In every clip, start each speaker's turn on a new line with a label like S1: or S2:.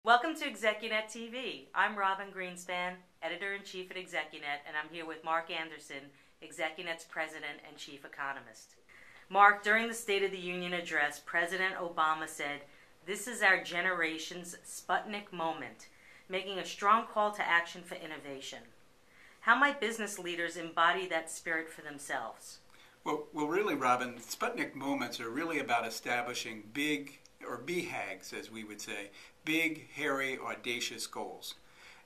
S1: Welcome to ExecuNet TV. I'm Robin Greenspan, Editor-in-Chief at ExecuNet, and I'm here with Mark Anderson, ExecuNet's President and Chief Economist. Mark, during the State of the Union address, President Obama said, "This is our generation's Sputnik moment," making a strong call to action for innovation. How might business leaders embody that spirit for themselves?
S2: Well, really, Robin, Sputnik moments are really about establishing big, or BHAGs, as we would say, big, hairy, audacious goals.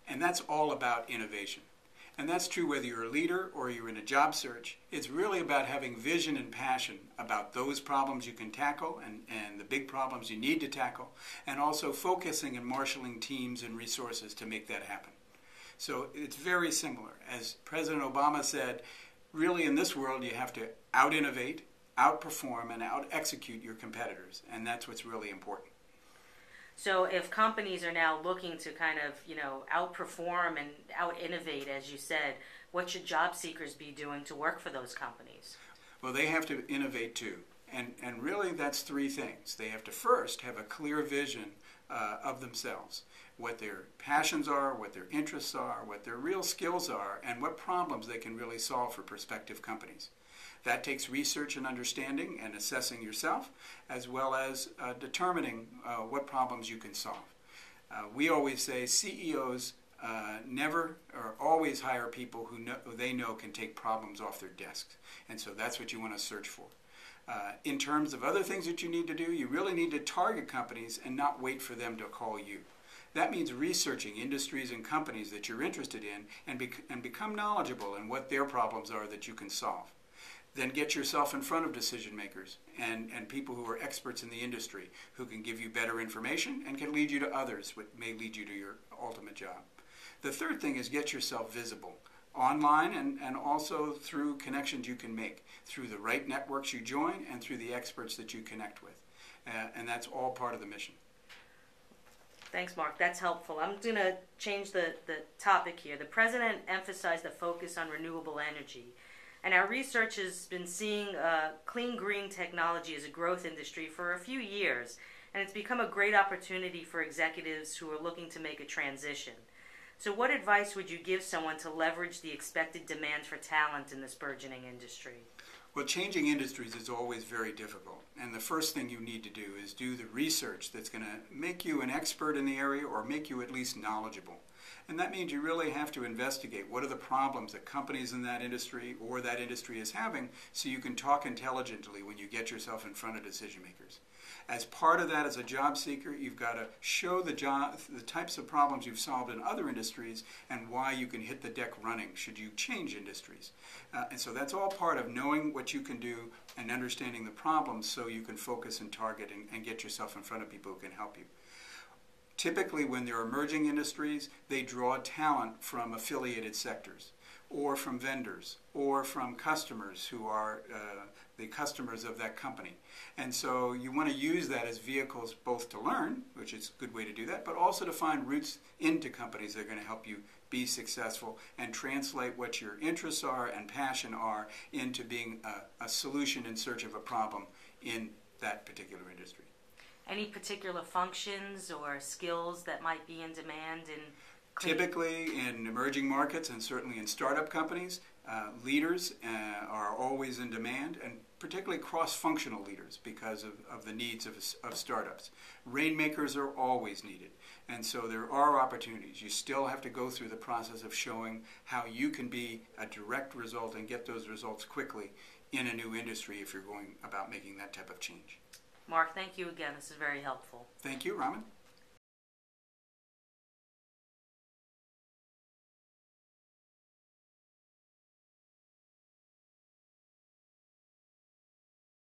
S2: And that's all about innovation. And that's true whether you're a leader or you're in a job search. It's really about having vision and passion about those problems you can tackle and the big problems you need to tackle, and also focusing and marshaling teams and resources to make that happen. So it's very similar. As President Obama said, really in this world you have to out-innovate, outperform, and out-execute your competitors, and that's what's really important.
S1: So if companies are now looking to kind of, outperform and out-innovate, as you said, what should job seekers be doing to work for those companies?
S2: Well, they have to innovate too, and really that's three things. They have to first have a clear vision of themselves, what their passions are, what their interests are, what their real skills are, and what problems they can really solve for prospective companies. That takes research and understanding and assessing yourself, as well as determining what problems you can solve. We always say CEOs never or always hire people who they know can take problems off their desks. And so that's what you want to search for. In terms of other things that you need to do, you really need to target companies and not wait for them to call you. That means researching industries and companies that you're interested in and become knowledgeable in what their problems are that you can solve. Then get yourself in front of decision makers and people who are experts in the industry who can give you better information and can lead you to others, which may lead you to your ultimate job. The third thing is get yourself visible online and also through connections you can make, through the right networks you join and through the experts that you connect with. And that's all part of the mission.
S1: Thanks, Mark. That's helpful. I'm going to change the topic here. The President emphasized the focus on renewable energy. And our research has been seeing clean green technology as a growth industry for a few years, and it's become a great opportunity for executives who are looking to make a transition. So what advice would you give someone to leverage the expected demand for talent in this burgeoning industry?
S2: Well, changing industries is always very difficult, and the first thing you need to do is do the research that's going to make you an expert in the area or make you at least knowledgeable. And that means you really have to investigate what are the problems that companies in that industry or that industry is having, so you can talk intelligently when you get yourself in front of decision makers. As part of that, as a job seeker, you've got to show the types of problems you've solved in other industries and why you can hit the deck running should you change industries. And so that's all part of knowing what you can do and understanding the problems so you can focus and target and get yourself in front of people who can help you. Typically, when they're emerging industries, they draw talent from affiliated sectors, or from vendors, or from customers who are the customers of that company. And so you want to use that as vehicles both to learn, which is a good way to do that, but also to find routes into companies that are going to help you be successful and translate what your interests are and passion are into being a solution in search of a problem in that particular industry.
S1: Any particular functions or skills that might be in demand in
S2: Typically in emerging markets and certainly in startup companies, leaders are always in demand, and particularly cross-functional leaders because of the needs of startups. Rainmakers are always needed, and so there are opportunities. You still have to go through the process of showing how you can be a direct result and get those results quickly in a new industry if you're going about making that type of change.
S1: Mark, thank you again. This is very helpful.
S2: Thank you, Raman.